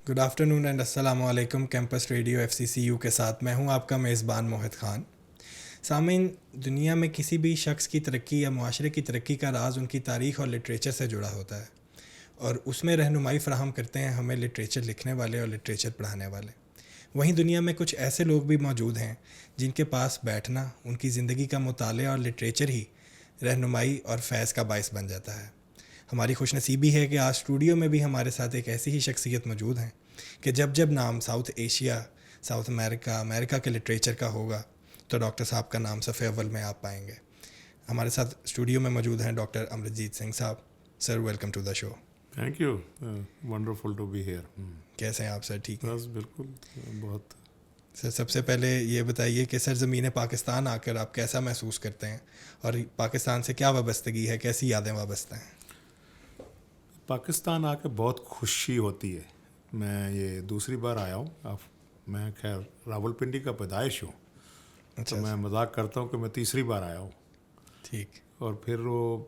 Good afternoon and السلام علیکم. Campus radio FCCU کے ساتھ میں ہوں آپ کا میزبان موہد خان. سامعین، دنیا میں کسی بھی شخص کی ترقی یا معاشرے کی ترقی کا راز ان کی تاریخ اور لٹریچر سے جڑا ہوتا ہے، اور اس میں رہنمائی فراہم کرتے ہیں ہمیں لٹریچر لکھنے والے اور لٹریچر پڑھانے والے. وہیں دنیا میں کچھ ایسے لوگ بھی موجود ہیں جن کے پاس بیٹھنا ان کی زندگی کا مطالعہ اور لٹریچر ہی رہنمائی اور فیض کا باعث بن جاتا ہے. ہماری خوش نصیبی ہے کہ آج اسٹوڈیو میں بھی ہمارے ساتھ ایک ایسی ہی شخصیت موجود ہیں کہ جب جب نام ساؤتھ ایشیا، ساؤتھ امریکہ کے لٹریچر کا ہوگا تو ڈاکٹر صاحب کا نام صفحہ اول میں آپ پائیں گے. ہمارے ساتھ اسٹوڈیو میں موجود ہیں ڈاکٹر امرتجیت سنگھ صاحب. Sir welcome to the show. Thank you, wonderful to be here. کیسے ہیں آپ سر؟ ٹھیک ہیں بس بالکل بہت. سر سب سے پہلے یہ بتائیے کہ سرزمین پاکستان آ کر آپ کیسا محسوس کرتے ہیں، اور پاکستان سے کیا وابستگی ہے، کیسی یادیں وابستہ ہیں؟ پاکستان آ کے بہت خوشی ہوتی ہے. میں یہ دوسری بار آیا ہوں. میں خیر راول پنڈی کا پیدائش ہوں، تو میں مذاق کرتا ہوں کہ میں تیسری بار آیا ہوں. ٹھیک. اور پھر وہ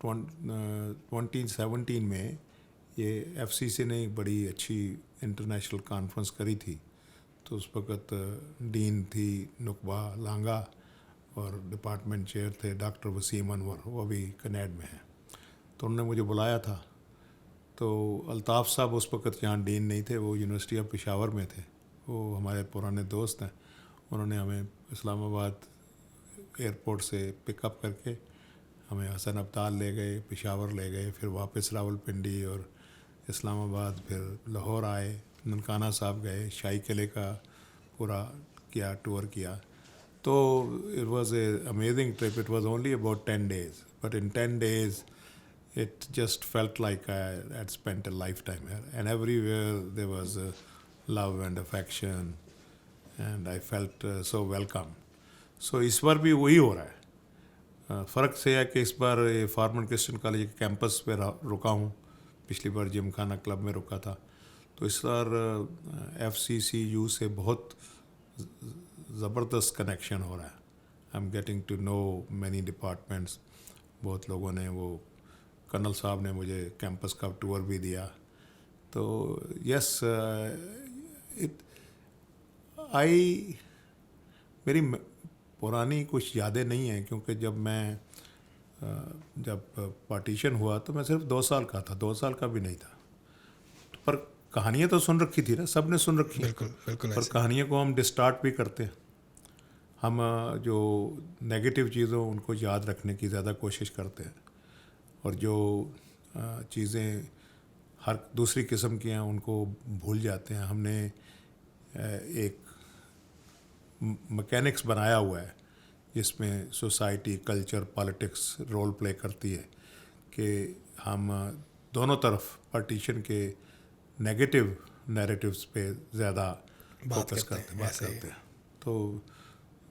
2017 میں یہ FCC نے ایک بڑی اچھی انٹرنیشنل کانفرنس کری تھی، تو اس وقت ڈین تھی نقبہ لانگا اور ڈپارٹمنٹ چیئر تھے ڈاکٹر وسیم انور، وہ بھی کنیڈ میں ہیں. تو انہوں نے مجھے بلایا تھا. تو الطاف صاحب اس وقت یہاں ڈین نہیں تھے، وہ یونیورسٹی آف پشاور میں تھے. وہ ہمارے پرانے دوست ہیں. انہوں نے ہمیں اسلام آباد ایئرپورٹ سے پک اپ کر کے ہمیں حسن ابدال لے گئے، پشاور لے گئے، پھر واپس راول پنڈی اور اسلام آباد، پھر لاہور آئے، ننکانہ صاحب گئے، شاہی قلعے کا پورا کیا، ٹور کیا. تو it was a amazing trip. It was only about 10 days, but in 10 days it just felt like I had spent a lifetime here, and everywhere there was love and affection, and I felt so welcome. So اس بار بھی وہی ہو رہا ہے. فرق سے ہے کہ اس بار farmer Christian college کے campus پہ رکا ہوں. پچھلی بار جم خانہ کلب میں رکا تھا. تو اس بار FCCU سے بہت زبردست کنیکشن ہو رہا ہے. I'm getting to know many departments. بہت لوگوں نے، وہ کرنل صاحب نے مجھے کیمپس کا ٹور بھی دیا. تو یس، میری پرانی کچھ یادیں نہیں ہیں، کیونکہ جب پارٹیشن ہوا تو میں صرف 2 سال کا تھا، 2 سال کا بھی نہیں تھا. پر کہانیاں تو سن رکھی تھی نا، سب نے سن رکھی. بالکل. اور کہانیوں کو ہم ڈسٹارٹ بھی کرتے ہیں. ہم جو نیگیٹو چیزوں ان کو یاد رکھنے کی زیادہ کوشش کرتے ہیں، اور جو چیزیں ہر دوسری قسم کی ہیں ان کو بھول جاتے ہیں. ہم نے ایک مکینکس بنایا ہوا ہے جس میں society, culture, politics role play کرتی ہے، کہ ہم دونوں طرف پارٹیشن کے نیگیٹو نیریٹیوز پہ زیادہ فوکس بات کرتے ہیں. تو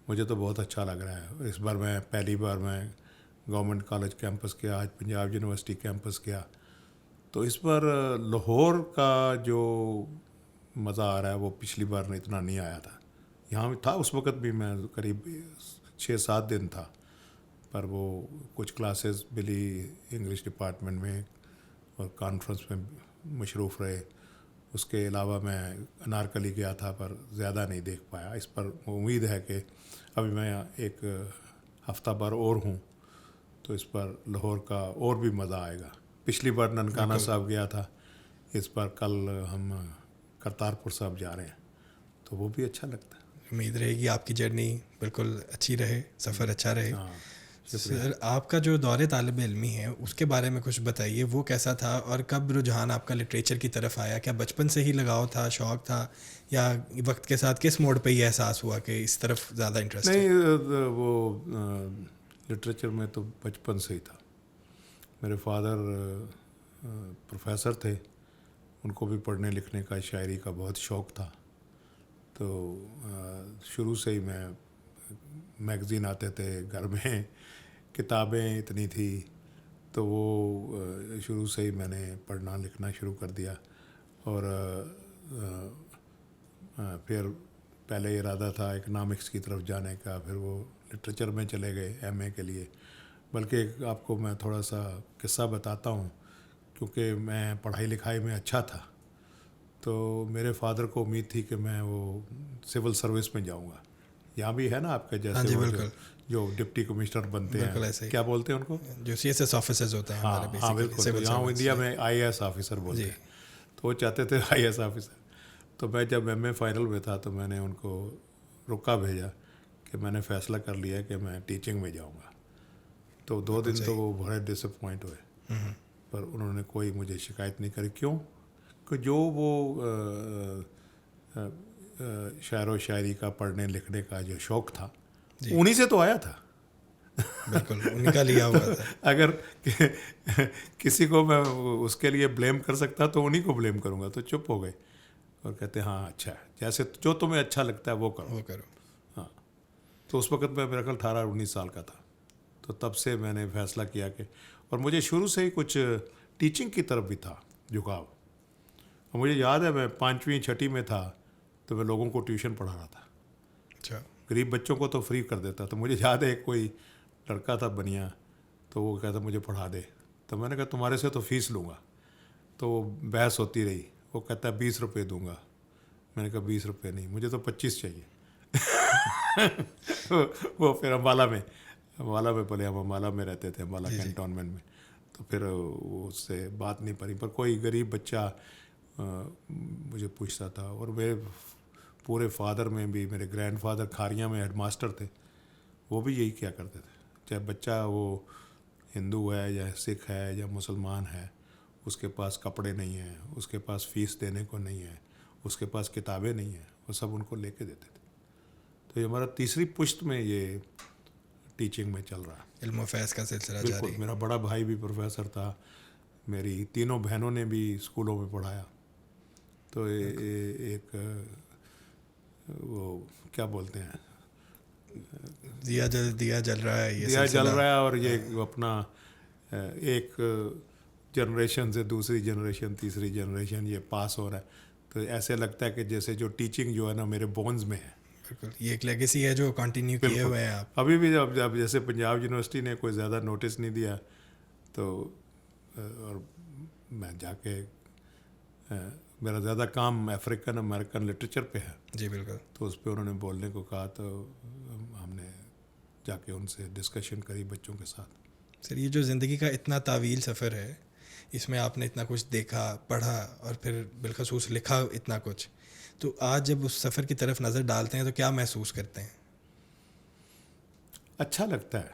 مجھے تو بہت اچھا لگ رہا ہے. اس بار میں پہلی بار میں گورنمنٹ کالج کیمپس گیا، آج پنجاب یونیورسٹی کیمپس گیا. تو اس بار لاہور کا جو مزہ آ رہا ہے وہ پچھلی بار میں اتنا نہیں آیا تھا. یہاں تھا اس وقت بھی میں قریب 6-7 دن تھا، پر وہ کچھ کلاسز ملی انگلش ڈپارٹمنٹ میں اور کانفرنس میں مصروف رہے. اس کے علاوہ میں انارکلی گیا تھا، پر زیادہ نہیں دیکھ پایا. اس پر امید ہے کہ ابھی میں ایک ہفتہ بھر اور ہوں تو اس پر لاہور کا اور بھی مزہ آئے گا. پچھلی بار ننکانہ صاحب گیا تھا، اس بار کل ہم کرتارپور صاحب جا رہے ہیں، تو وہ بھی اچھا لگتا ہے. امید رہے گی آپ کی جرنی بالکل اچھی رہے، سفر اچھا رہے. ہاں، سر آپ کا جو دور طالب علمی ہے اس کے بارے میں کچھ بتائیے. وہ کیسا تھا اور کب رجحان آپ کا لٹریچر کی طرف آیا؟ کیا بچپن سے ہی لگاؤ تھا، شوق تھا، یا وقت کے ساتھ کس موڑ پہ یہ احساس ہوا کہ اس طرف زیادہ انٹرسٹ ہے؟ نہیں، وہ لٹریچر میں تو بچپن سے ہی تھا. میرے فادر پروفیسر تھے، ان کو بھی پڑھنے لکھنے کا، شاعری کا بہت شوق تھا. تو شروع سے ہی میں میگزین آتے تھے گھر میں، کتابیں اتنی تھی، تو وہ شروع سے ہی میں نے پڑھنا لکھنا شروع کر دیا. اور پھر پہلے ارادہ تھا اکنامکس کی طرف جانے کا، پھر وہ لٹریچر میں چلے گئے MA کے لیے. بلکہ آپ کو میں تھوڑا سا قصہ بتاتا ہوں، کیونکہ میں پڑھائی لکھائی میں اچھا تھا، تو میرے فادر کو امید تھی کہ میں وہ سول سروس میں جاؤں گا. یہاں بھی ہے نا آپ کے جیسے وہ جو ڈپٹی کمشنر بنتے ہیں, کیا بولتے ہیں ان کو, جو سی ایس ایس آفیسرز ہوتے ہیں ہمارے بیسیکلی. ہاں بالکل. تو یہاں انڈیا میں آئی اے ایس آفیسر بولتے ہیں, تو وہ چاہتے تھے آئی اے ایس آفیسر. تو میں جب ایم اے فائنل میں تھا تو میں نے ان کو رکا بھیجا کہ میں نے فیصلہ کر لیا کہ میں ٹیچنگ میں جاؤں گا. تو 2 دن تو وہ بڑے ڈس اپوائنٹ ہوئے, پر انہوں نے کوئی مجھے شکایت نہیں کری. کیوں کہ جو وہ شاعر و شاعری کا پڑھنے لکھنے کا جو شوق تھا انہی سے تو آیا تھا. بالکل انہی کا لیا ہوا تھا. اگر کسی کو میں اس کے لیے بلیم کر سکتا تو انہی کو بلیم کروں گا. تو چپ ہو گئے اور کہتے ہاں اچھا ہے, جیسے جو تمہیں اچھا لگتا ہے وہ کرو. ہاں. تو اس وقت میں میرا خیال 18-19 سال کا تھا. تو تب سے میں نے فیصلہ کیا کہ, اور مجھے شروع سے ہی کچھ ٹیچنگ کی طرف بھی تھا جھکاؤ. اور مجھے یاد ہے میں 5ویں 6ٹھی میں تھا تو میں لوگوں کو ٹیوشن پڑھا رہا تھا. اچھا. غریب بچوں کو تو فری کر دیتا. تو مجھے یاد ہے کوئی لڑکا تھا بنیا, تو وہ کہتا مجھے پڑھا دے. تو میں نے کہا تمہارے سے تو فیس لوں گا. تو وہ بحث ہوتی رہی. وہ کہتا ہے 20 روپے دوں گا. میں نے کہا 20 روپے نہیں, مجھے تو 25 چاہیے. وہ پھر امبالہ میں بولے, ہم امبالہ میں رہتے تھے, امبالہ کینٹونمنٹ میں. تو پھر وہ اس سے بات نہیں پڑی. پر کوئی غریب بچہ مجھے پوچھتا تھا. اور میرے پورے فادر میں بھی, میرے گرینڈ فادر کھاریاں میں ہیڈ ماسٹر تھے, وہ بھی یہی کیا کرتے تھے. چاہے بچہ وہ ہندو ہے یا سکھ ہے یا مسلمان ہے, اس کے پاس کپڑے نہیں ہیں, اس کے پاس فیس دینے کو نہیں ہے, اس کے پاس کتابیں نہیں ہیں, وہ سب ان کو لے کے دیتے تھے. تو یہ ہمارا تیسری پشت میں یہ ٹیچنگ میں چل رہا ہے. علم و فیض کا سلسلہ جاری. بالکل. میرا بڑا بھائی بھی پروفیسر تھا, میری 3 بہنوں نے بھی اسکولوں میں پڑھایا. تو ایک وہ کیا بولتے ہیں, دیا جل رہا ہے, یہ دیا جل رہا ہے. اور یہ اپنا ایک جنریشن سے دوسری جنریشن, تیسری جنریشن یہ پاس ہو رہا ہے. تو ایسے لگتا ہے کہ جیسے جو ٹیچنگ جو ہے نا میرے بونز میں ہے. بالکل, یہ ایک لیگیسی ہے جو کنٹینیو کیے ہوئے ہیں آپ. ابھی بھی اب جیسے پنجاب یونیورسٹی نے کوئی زیادہ نوٹس نہیں دیا, تو اور میں جا کے میرا زیادہ کام افریقن امریکن لٹریچر پہ ہے. جی بالکل. تو اس پہ انہوں نے بولنے کو کہا, تو ہم نے جا کے ان سے ڈسکشن کری بچوں کے ساتھ. سر یہ جو زندگی کا اتنا طویل سفر ہے, اس میں آپ نے اتنا کچھ دیکھا, پڑھا اور پھر بالخصوص لکھا اتنا کچھ, تو آج جب اس سفر کی طرف نظر ڈالتے ہیں تو کیا محسوس کرتے ہیں؟ اچھا لگتا ہے.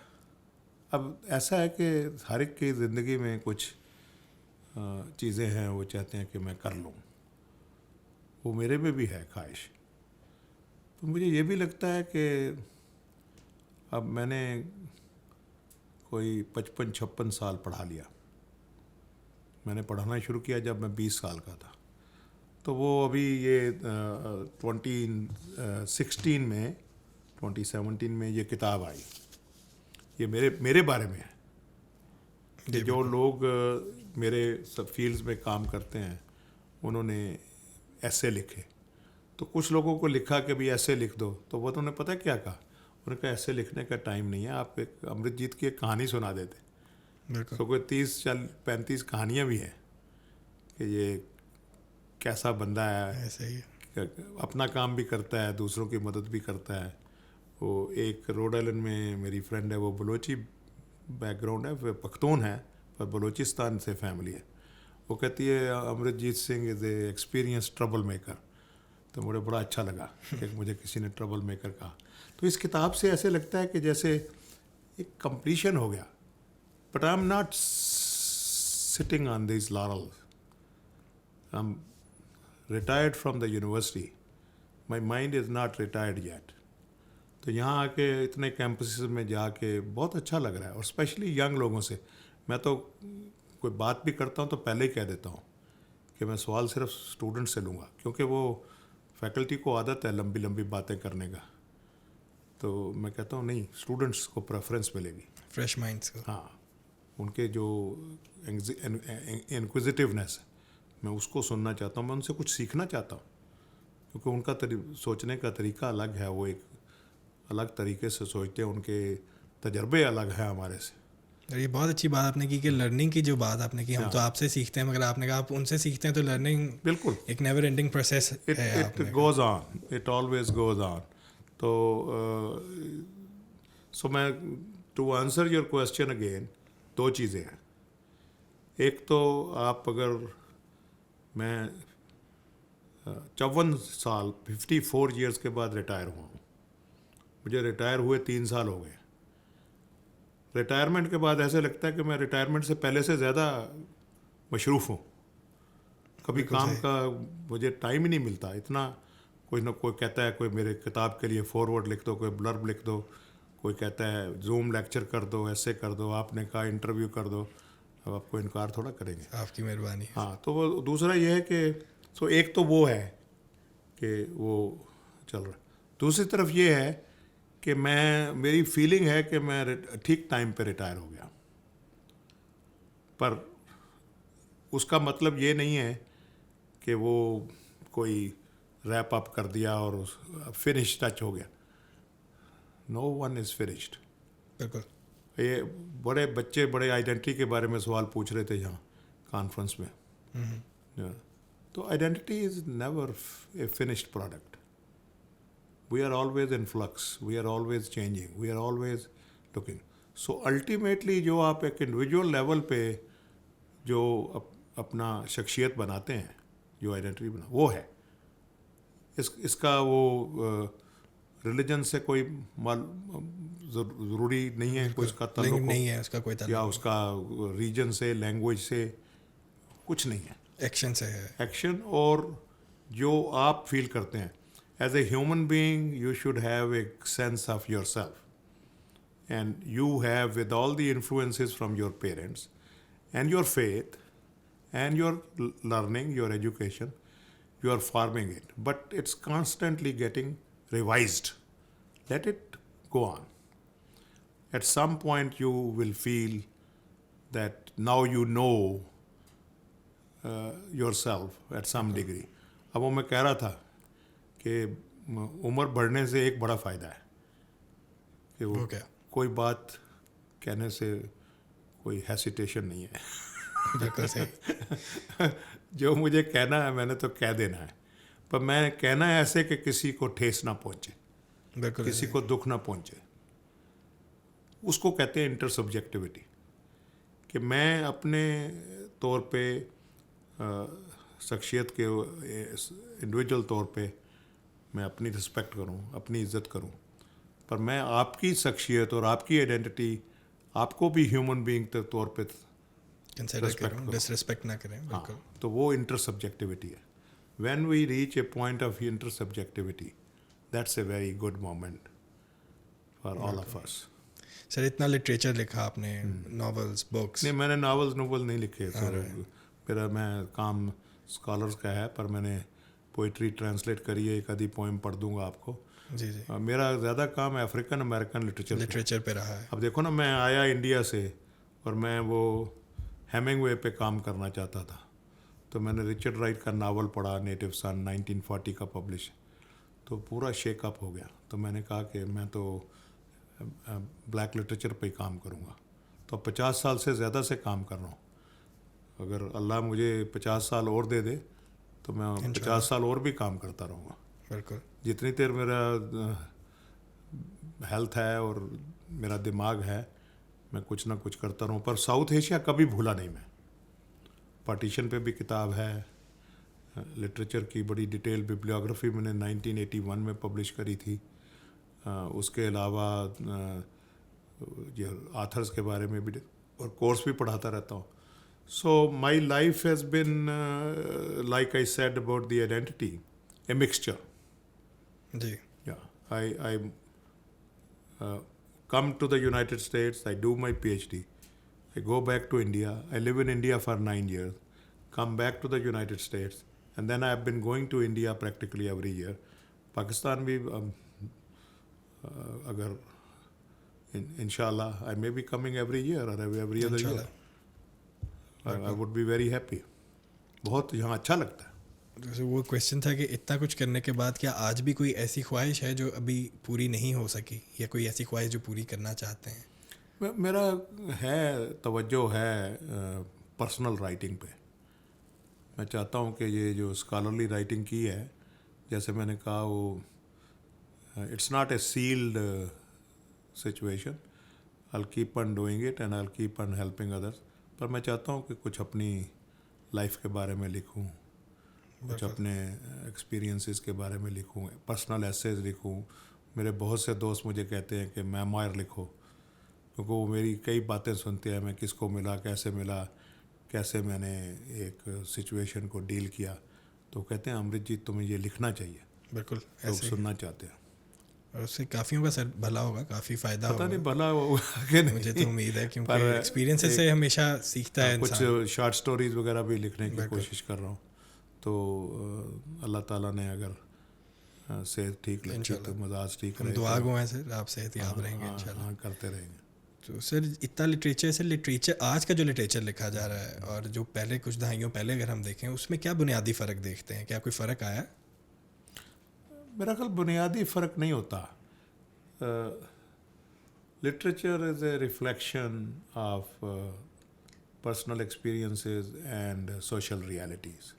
اب ایسا ہے کہ ہر ایک کی زندگی میں کچھ چیزیں ہیں وہ چاہتے ہیں کہ میں کر لوں, وہ میرے میں بھی ہے خواہش. تو مجھے یہ بھی لگتا ہے کہ اب میں نے کوئی 55-56 سال پڑھا لیا. میں نے پڑھانا شروع کیا جب میں 20 سال کا تھا. تو وہ ابھی یہ 2017 میں یہ کتاب آئی, یہ میرے بارے میں ہے کہ جو لوگ میرے سب فیلڈز میں کام کرتے ہیں انہوں نے ایسے لکھے. تو کچھ لوگوں کو لکھا کہ بھی ایسے لکھ دو, تو وہ انہوں نے پتہ کیا کہا, انہوں نے کہا ایسے لکھنے کا ٹائم نہیں ہے, آپ ایک امرت جیت کی ایک کہانی سنا دیتے. تو کوئی 30-35 کہانیاں بھی ہیں کہ یہ کیسا بندہ ہے, ایسے ہی اپنا کام بھی کرتا ہے, دوسروں کی مدد بھی کرتا ہے. وہ ایک روڈ آئلینڈ میں میری فرینڈ ہے, وہ بلوچی بیک گراؤنڈ ہے, وہ پختون ہے پر بلوچستان سے فیملی ہے. وہ کہتی ہے امرت جیت سنگھ از اے ایکسپیرینس ٹربل میکر. تو مجھے بڑا اچھا لگا کہ مجھے کسی نے ٹربل میکر کہا. تو اس کتاب سے ایسے لگتا ہے کہ جیسے ایک کمپلیشن ہو گیا, but I'm not sitting on these laurels. I'm retired from the university, my mind is not retired yet. تو یہاں آ کے اتنے کیمپسز میں جا کے بہت اچھا لگ رہا ہے, اور اسپیشلی ینگ لوگوں سے. میں تو کوئی بات بھی کرتا ہوں تو پہلے ہی کہہ دیتا ہوں کہ میں سوال صرف اسٹوڈنٹ سے لوں گا, کیونکہ وہ فیکلٹی کو عادت ہے لمبی لمبی باتیں کرنے کا. تو میں کہتا ہوں نہیں, اسٹوڈنٹس کو پریفرنس ملے گی, فریش مائنڈس کو. ہاں, ان کے جو انکوزیٹیونیس ہے میں اس کو سننا چاہتا ہوں, میں ان سے کچھ سیکھنا چاہتا ہوں, کیونکہ ان کا سوچنے کا طریقہ الگ ہے, وہ ایک الگ طریقے سے سوچتے ہیں, ان کے تجربے الگ ہیں ہمارے سے. اور یہ بہت اچھی بات آپ نے کی کہ لرننگ کی جو بات آپ نے کی، ہم تو آپ سے سیکھتے ہیں، مگر آپ نے کہا آپ ان سے سیکھتے ہیں، تو لرننگ بالکل ایک نیور اینڈنگ پروسیس ہے. It goes on, it always goes on. تو سو میں to answer your question again, دو چیزیں ہیں. ایک تو آپ اگر میں 54 سال 54 ایئرس کے بعد ریٹائر ہوا ہوں. مجھے ریٹائر ہوئے 3 سال ہو گئے. ریٹائرمنٹ کے بعد ایسے لگتا ہے کہ میں ریٹائرمنٹ سے پہلے سے زیادہ مصروف ہوں. کبھی کام کا مجھے ٹائم ہی نہیں ملتا. اتنا کوئی نہ کوئی کہتا ہے کوئی میرے کتاب کے لیے فارورڈ لکھ دو، کوئی بلرب لکھ دو، کوئی کہتا ہے زوم لیکچر کر دو، ایسے کر دو، آپ نے کہا انٹرویو کر دو. اب آپ کو انکار تھوڑا کریں گے. آپ کی مہربانی. ہاں تو وہ دوسرا یہ ہے کہ ایک تو وہ ہے کہ وہ چل رہا. دوسری طرف یہ ہے کہ میری فیلنگ ہے کہ میں ٹھیک ٹائم پہ ریٹائر ہو گیا. پر اس کا مطلب یہ نہیں ہے کہ وہ کوئی ریپ اپ کر دیا اور فنش ٹچ ہو گیا. نو ون از فنشڈ. بالکل. یہ بڑے بچے بڑے آئیڈینٹی کے بارے میں سوال پوچھ رہے تھے یہاں کانفرنس میں. تو identity is never a finished product. We are always in flux, we are always changing, we are always looking. So ultimately جو آپ ایک انڈیویجول لیول پہ جو اپنا شخصیت بناتے ہیں، جو آئیڈینٹی وہ ہے. اس کا وہ ریلیجن سے کوئی ضروری نہیں ہے، کوئی اس کا تعلق نہیں ہے، اس کا کوئی تعلق، یا اس کا ریجن سے، لینگویج سے کچھ نہیں ہے. ایکشن سے ہے. ایکشن اور جو آپ فیل کرتے ہیں. As a human being you should have a sense of yourself, and you have with all the influences from your parents and your faith and your learning, your education, you are farming it, but it's constantly getting revised. Let it go on. At some point you will feel that now you know yourself at some degree. اب وہ میں کہہ رہا تھا کہ عمر بڑھنے سے ایک بڑا فائدہ ہے کہ وہ کوئی بات کہنے سے کوئی ہیسیٹیشن نہیں ہے. بالکل صحیح. جو مجھے کہنا ہے میں نے تو کہہ دینا ہے، پر میں کہنا ہے ایسے کہ کسی کو ٹھیس نہ پہنچے، بالکل کسی کو دکھ نہ پہنچے. اس کو کہتے ہیں انٹر سبجیکٹیوٹی. کہ میں اپنے طور پہ شخصیت کے انڈیویجول طور پہ میں اپنی رسپیکٹ کروں، اپنی عزت کروں، پر میں آپ کی شخصیت اور آپ کی آئیڈینٹی آپ کو بھی ہیومن بینگ کے طور پہ کنسیڈر کروں، ڈس ریسپیکٹ نہ کریں. بالکل. تو وہ انٹر سبجیکٹیوٹی ہے. When we reach a point of intersubjectivity, that's a very good moment for all of us. Sir اتنا لٹریچر لکھا آپ نے، ناولس، بکس. نہیں، میں نے ناول نہیں لکھے. میں کام اسکالرس کا ہے، پر میں نے پوئٹری ٹرانسلیٹ کری ہے. ایک آدھی پوئم پڑھ دوں گا آپ کو. جی جی. میرا زیادہ کام افریقن امریکن لٹریچر پہ رہا ہے. اب دیکھو نا، میں آیا انڈیا سے اور میں وہ ہیمنگ وے پہ کام کرنا چاہتا تھا، تو میں نے رچرڈ رائٹ کا ناول پڑھا، نیٹو سن 1940 کا پبلش، تو پورا شیک اپ ہو گیا. تو میں نے کہا کہ میں تو بلیک لٹریچر پہ ہی کام کروں گا. تو 50 سال سے زیادہ سے کام کر رہا ہوں. اگر اللہ مجھے 50 سال اور دے دے تو میں 50 سال اور بھی کام کرتا رہوں گا. بالکل. جتنی دیر میرا ہیلتھ ہے اور میرا دماغ ہے میں کچھ نہ کچھ کرتا رہوں. پر ساؤتھ ایشیا کبھی بھولا نہیں میں. پارٹیشن پہ بھی کتاب ہے، لٹریچر کی بڑی ڈیٹیل ببلیوگرافی میں نے 1981 میں پبلش کری تھی. اس کے علاوہ یہ آتھرس کے بارے میں بھی اور کورس بھی پڑھاتا رہتا ہوں. So my life has been like I said about the identity a mixture. جی. I come to the United States, I do my PhD, I go back to India, I live in India for 9 years, come back to the United States, and then I have been going to India practically every year. Pakistan بھی اگر inshallah I may be coming every year or every other year. I would be very happy. بہت یہاں اچھا لگتا ہے. وہ question تھا کہ اتنا کچھ کرنے کے بعد کیا آج بھی کوئی ایسی خواہش ہے جو ابھی پوری نہیں ہو سکی، یا کوئی ایسی خواہش جو پوری کرنا چاہتے ہیں؟ میرا ہے توجہ ہے پرسنل رائٹنگ پہ. میں چاہتا ہوں کہ یہ جو اسکالرلی رائٹنگ کی ہے، جیسے میں نے کہا، وہ it's not a sealed situation. I'll keep on doing it and I'll keep on helping others. پر میں چاہتا ہوں کہ کچھ اپنی لائف کے بارے میں لکھوں، کچھ اپنے ایکسپیرینسز کے بارے میں لکھوں، پرسنل ایسیز لکھوں. میرے بہت سے دوست مجھے کہتے ہیں کہ میموائر لکھو، کیونکہ وہ میری کئی باتیں سنتے ہیں، میں کس کو ملا، کیسے میں نے ایک سچویشن کو ڈیل کیا. تو کہتے ہیں امرت جی تمہیں یہ لکھنا چاہیے، بالکل لوگ ایسے ہی. سننا چاہتے ہیں. اور اس سے کافیوں کا بھلا ہوگا، کافی فائدہ پتہ ہوگا. نہیں بھلا ہوگا کہ نہیں، مجھے تو امید ہے، پر کیونکہ ایکسپیرینس سے ہمیشہ سیکھتا ہے کچھ انسان. شارٹ سٹوریز وغیرہ بھی لکھنے کی بالکل. کوشش کر رہا ہوں. تو اللہ تعالیٰ نے اگر صحت ٹھیک رکھی تو مزاج ٹھیک ہم رہے دعا تو گو ہیں سر، آپ صحت یاب رہیں گے انشاءاللہ. ہاں کرتے رہیں گے. تو سر اتنا لٹریچر آج کا جو لٹریچر لکھا جا رہا ہے اور جو پہلے کچھ دہائیوں پہلے اگر ہم دیکھیں، اس میں کیا بنیادی فرق دیکھتے ہیں؟ کیا کوئی فرق آیا؟ میرا خیال بنیادی فرق نہیں ہوتا. Literature is a reflection of personal experiences and social realities.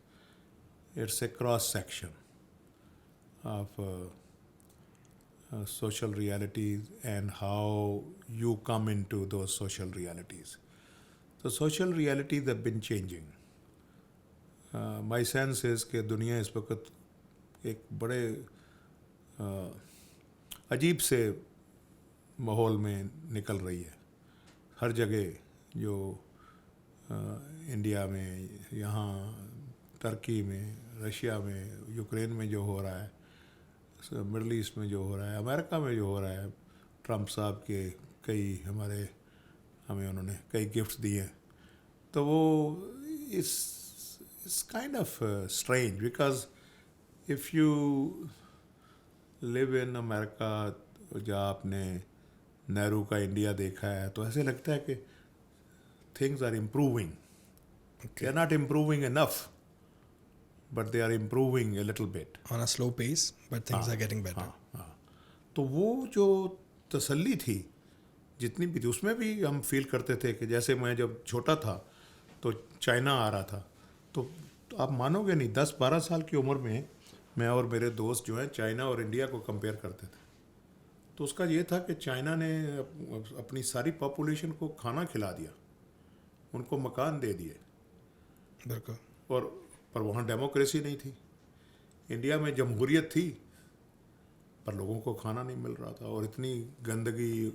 It's a cross section of social realities and how you come into those social realities. So social realities have been changing. My sense is کہ دنیا اس وقت ایک بڑے عجیب سے ماحول میں نکل رہی ہے. ہر جگہ جو انڈیا میں، یہاں ترکی میں، رشیا میں، یوکرین میں جو ہو رہا ہے، مڈل ایسٹ میں جو ہو رہا ہے، امریکہ میں جو ہو رہا ہے. ٹرمپ صاحب کے ہمیں انہوں نے کئی گفٹ دیے. تو وہ is kind of strange, because if you live in America, جہاں آپ نے نہرو کا انڈیا دیکھا ہے، تو ایسے لگتا ہے کہ things are improving. They are not improving enough, but they are improving a little bit. On a slow pace, but things are getting better. تو وہ جو تسلی تھی جتنی بھی تھی، اس میں بھی ہم فیل کرتے تھے کہ جیسے میں جب چھوٹا تھا تو چائنا آ رہا تھا، تو آپ مانو گے نہیں، 10-12 سال کی عمر میں میں اور میرے دوست جو ہیں چائنا اور انڈیا کو کمپیئر کرتے تھے. تو اس کا یہ تھا کہ چائنا نے اپنی ساری پاپولیشن کو کھانا کھلا دیا، ان کو مکان دے دیے. بالکل. پر وہاں ڈیموکریسی نہیں تھی. انڈیا میں جمہوریت تھی، پر لوگوں کو کھانا نہیں مل رہا تھا، اور اتنی گندگی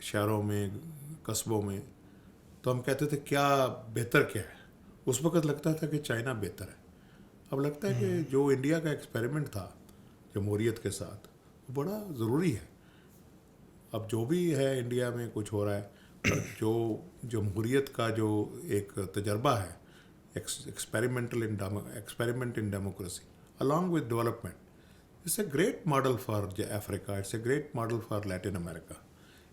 شہروں میں، قصبوں میں. تو ہم کہتے تھے کیا بہتر کیا ہے. اس وقت لگتا تھا کہ چائنا بہتر ہے. اب لگتا ہے کہ جو انڈیا کا ایکسپیریمنٹ تھا جمہوریت کے ساتھ، وہ بڑا ضروری ہے. اب جو بھی ہے انڈیا میں کچھ ہو رہا ہے، پر جو جمہوریت کا جو ایک تجربہ ہے، experiment in democracy along with development, it's a great model for Africa, it's a great model for Latin America.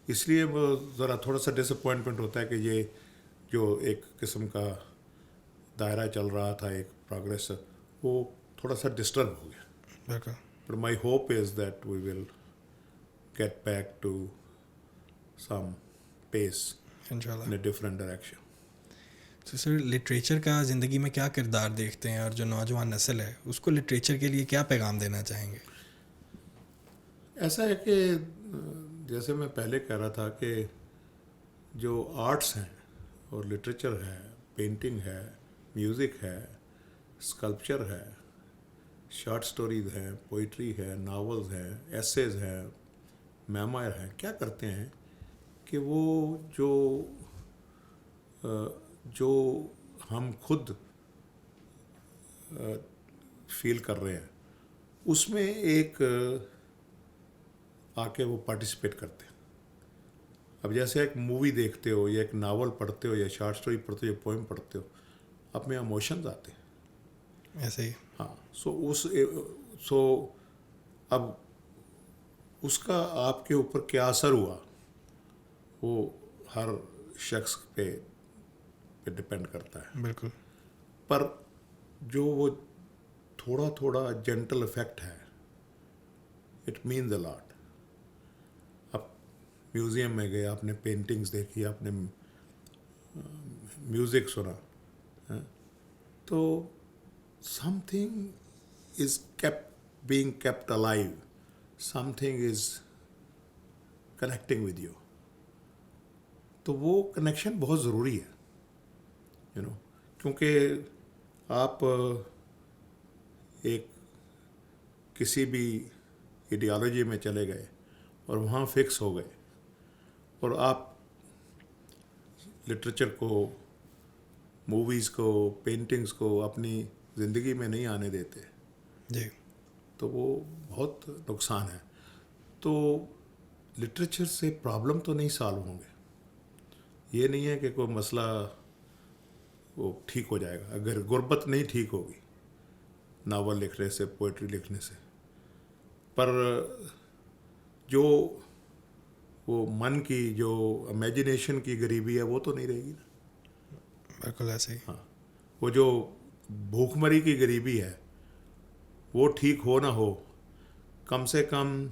اس لیے وہ ذرا تھوڑا سا ڈسپوائنٹمنٹ ہوتا ہے کہ یہ جو ایک قسم کا دائرہ چل رہا تھا، ایک پروگریس، وہ تھوڑا سا ڈسٹرب ہو گیا. But my hope is that we will get back to some pace in a different direction. تو سر لٹریچر کا زندگی میں کیا کردار دیکھتے ہیں، اور جو نوجوان نسل ہے اس کو لٹریچر کے لیے کیا پیغام دینا چاہیں گے؟ ایسا ہے کہ جیسے میں پہلے کہہ رہا تھا کہ جو آرٹس ہیں اور لٹریچر ہے، پینٹنگ ہے، میوزک ہے، اسکلپچر ہے، شارٹ سٹوریز ہیں، پوئٹری ہے، ناولز ہیں، ایسیز ہیں، میموائر ہیں، کیا کرتے ہیں کہ وہ جو ہم خود فیل کر رہے ہیں اس میں ایک آ کے وہ پارٹیسپیٹ کرتے ہیں. اب جیسے ایک مووی دیکھتے ہو، یا ایک ناول پڑھتے ہو، یا شارٹ سٹوری پڑھتے ہو، یا پوئم پڑھتے ہو، آپ میں ایموشنز آتے ہیں. ایسے ہی. ہاں. سو اب اس کا آپ کے اوپر کیا اثر ہوا، وہ ہر شخص پہ ڈپینڈ کرتا ہے. بالکل. پر جو وہ تھوڑا تھوڑا جینٹل افیکٹ ہے، اٹ مینز اے لاٹ. اب میوزیم میں گئے, آپ نے پینٹنگز دیکھی, آپ نے میوزک سنا, تو some thing is being kept alive, something is connecting with you. تو وہ کنیکشن بہت ضروری ہے, کیونکہ آپ ایک کسی بھی ایڈیالوجی میں چلے گئے اور وہاں فکس ہو گئے, اور آپ لٹریچر کو, موویز کو, پینٹنگز کو اپنی زندگی میں نہیں آنے دیتے, جی, تو وہ بہت نقصان ہے. تو لٹریچر سے پرابلم تو نہیں سالو ہوں گے, یہ نہیں ہے کہ کوئی مسئلہ وہ ٹھیک ہو جائے گا. اگر غربت نہیں ٹھیک ہوگی ناول لکھنے سے, پوئٹری لکھنے سے, پر جو وہ من کی, جو امیجنیشن کی غریبی ہے وہ تو نہیں رہے گی نا. بالکل ایسے ہی. ہاں, وہ جو بھوک مری کی غریبی ہے وہ ٹھیک ہو نہ ہو, کم سے کم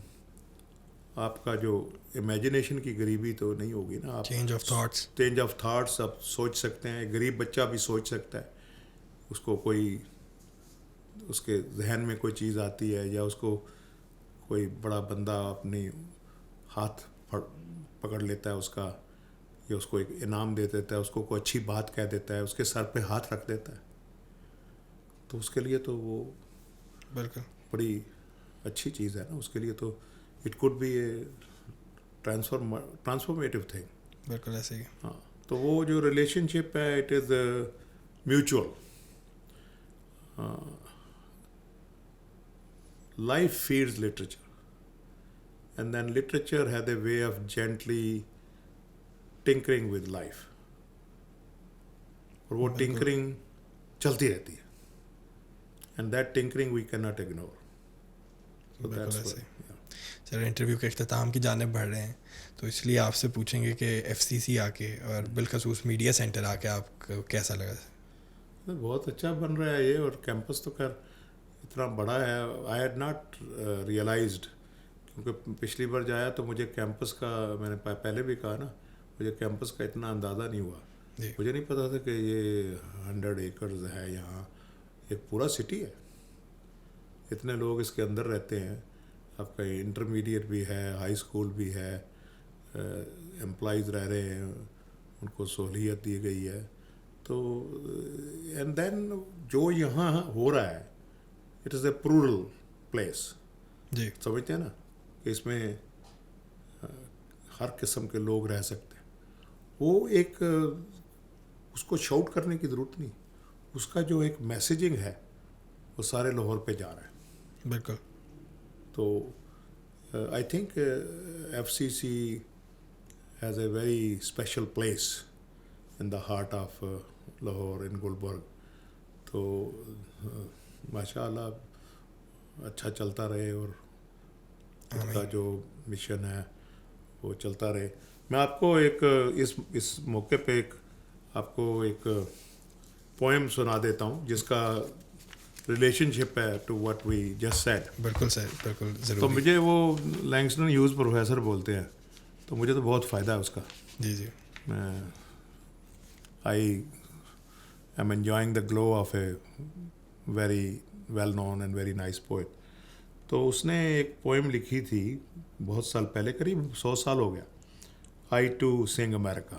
آپ کا جو امیجنیشن کی غریبی تو نہیں ہوگی نا. آپ change of thoughts. Change of thoughts آپ سوچ سکتے ہیں. غریب بچہ بھی سوچ سکتا ہے, اس کو کوئی, اس کے ذہن میں کوئی چیز آتی ہے, یا اس کو کوئی بڑا بندہ اپنی ہاتھ پکڑ لیتا ہے اس کا, یا اس کو ایک انعام دے دیتا ہے, اس کو کوئی اچھی بات کہہ دیتا ہے, اس کے سر پہ ہاتھ رکھ دیتا ہے, تو اس کے لیے تو وہ بالکل بڑی اچھی چیز ہے نا. اس کے لیے تو it could be a transformative thing. بالکل ایسے ہی. ہاں, تو وہ جو ریلیشن شپ ہے it is mutual. Life feeds literature, and then literature has a way of gently tinkering with life, اور وہ ٹنکرنگ چلتی رہتی ہے, and that tinkering we can not ignore. بالکل ایسے ہی. سر, انٹرویو کے اختتام کی جانب بڑھ رہے ہیں, تو اس لیے آپ سے پوچھیں گے کہ ایف سی سی آ کے اور بالخصوص میڈیا سینٹر آ کے آپ کو کیسا لگا؟ بہت اچھا بن رہا ہے یہ, اور کیمپس تو خیر اتنا بڑا ہے. آئی ہیڈ ناٹ ریئلائزڈ, کیونکہ پچھلی بار جایا تو مجھے کیمپس کا, میں نے پہلے بھی کہا نا, مجھے کیمپس کا اتنا اندازہ نہیں ہوا. مجھے نہیں پتا تھا کہ یہ 100 ایکڑز ہے, یہاں ایک پورا سٹی ہے, اتنے لوگ اس کے اندر رہتے ہیں. آپ کا انٹرمیڈیٹ بھی ہے, ہائی اسکول بھی ہے, امپلائیز رہ رہے ہیں, ان کو سہولیت دی گئی ہے. تو اینڈ دین جو یہاں ہو رہا ہے it is a plural place. جی, سمجھتے ہیں نا کہ اس میں ہر قسم کے لوگ رہ سکتے ہیں. وہ ایک, اس کو شاؤٹ کرنے کی ضرورت نہیں, اس کا جو ایک میسیجنگ ہے وہ سارے لاہور پہ جا رہا ہے. بالکل. تو I think F C C has a very special place in the heart of Lahore, in Gulberg. تو ماشاء اللہ اچھا چلتا رہے, اور اس کا جو مشن ہے وہ چلتا رہے. میں آپ کو ایک اس موقع پہ ایک آپ کو ایک پوئم سنا دیتا ہوں جس کا ریلیشن شپ ہے to what we just said. بالکل سر, بالکل ضرور. تو مجھے وہ لینگسٹن ہیوز پروفیسر بولتے ہیں, تو مجھے تو بہت فائدہ ہے اس کا. جی جی. میں I'm enjoying the glow of a very well known and very nice poet. تو اس نے ایک پوئم لکھی تھی بہت سال پہلے, قریب 100 سال ہو گیا. I too sing America.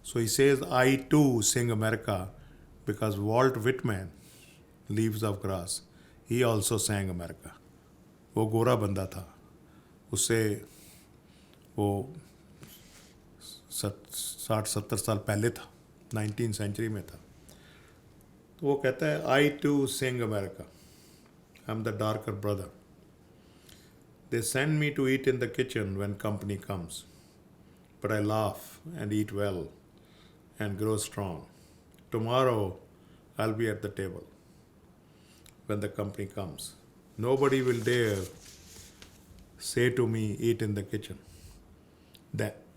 So he says I too sing America because Walt Whitman leaves of grass he also sang America. وہ گورا بندہ تھا, اس سے وہ 60-70 سال پہلے تھا, 19 سینچری میں تھا. تو وہ کہتا ہے I too sing America, I am the darker brother. They send me to eat in the kitchen when company comes, but I laugh and eat well and grow strong. Tomorrow I'll be at the table when the company comes. Nobody will dare say to me, eat in the kitchen.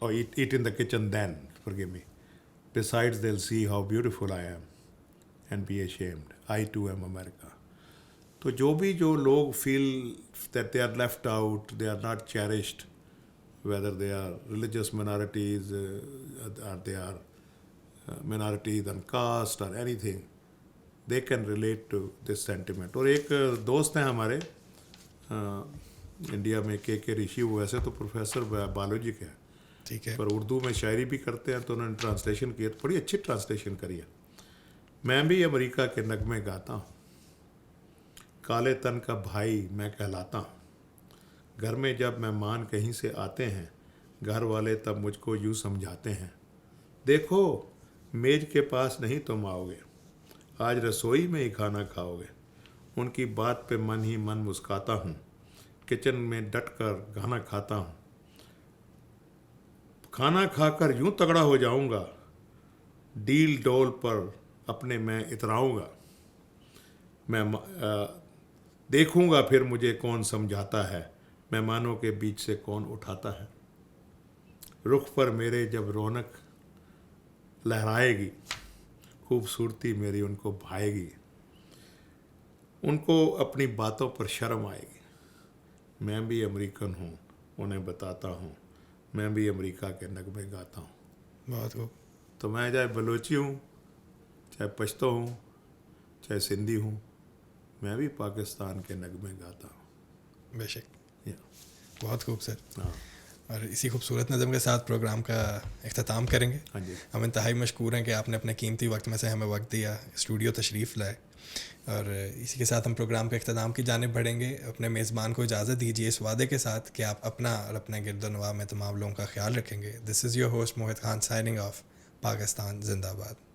Or eat in the kitchen then, forgive me. Besides, they'll see how beautiful I am and be ashamed. I too am America. تو جو بھی جو لوگ feel that they are left out, they are not cherished whether they are religious minorities, or they are minorities on caste or anything, they can relate to this sentiment. اور ایک دوست ہیں ہمارے انڈیا میں کے رشی، وہ ویسے تو پروفیسر بایولوجی کے ہیں، ٹھیک ہے، پر اردو میں شاعری بھی کرتے ہیں، تو انہوں نے ٹرانسلیشن کی، بڑی اچھی ٹرانسلیشن کری ہے. میں بھی امریکہ کے نغمے گاتا ہوں، کالے تن کا بھائی میں کہلاتا ہوں. گھر میں جب مہمان کہیں سے آتے ہیں، گھر والے تب مجھ کو یوں سمجھاتے ہیں، دیکھو میز کے پاس نہیں تم آؤ گے، آج رسوئی میں ہی کھانا کھاؤ گے. ان کی بات پہ من ہی من مسکاتا ہوں، کچن میں ڈٹ کر گانا کھاتا ہوں. کھانا کھا کر یوں تگڑا ہو جاؤں گا، ڈیل ڈول پر اپنے میں اتراؤں گا. میں دیکھوں گا پھر مجھے کون سمجھاتا ہے، مہمانوں کے بیچ سے کون اٹھاتا ہے. رخ پر میرے جب رونق لہرائے گی، خوبصورتی میری ان کو بھائے گی. ان کو اپنی باتوں پر شرم آئے گی. میں بھی امریکن ہوں، انہیں بتاتا ہوں، میں بھی امریکہ کے نغمے گاتا ہوں. بہت خوب. تو میں چاہے بلوچی ہوں، چاہے پشتو ہوں، چاہے سندھی ہوں، میں بھی پاکستان کے نغمے گاتا ہوں. بے شک. بہت خوب سر. ہاں اور اسی خوبصورت نظم کے ساتھ پروگرام کا اختتام کریں گے. ہاں جی. ہم انتہائی مشکور ہیں کہ آپ نے اپنے قیمتی وقت میں سے ہمیں وقت دیا، اسٹوڈیو تشریف لائے. اور اسی کے ساتھ ہم پروگرام کے اختتام کی جانب بڑھیں گے. اپنے میزبان کو اجازت دیجیے اس وعدے کے ساتھ کہ آپ اپنا اور اپنے گرد و نواح میں تمام لوگوں کا خیال رکھیں گے. This is your host Mohit Khan signing off. Pakistan زندہ باد.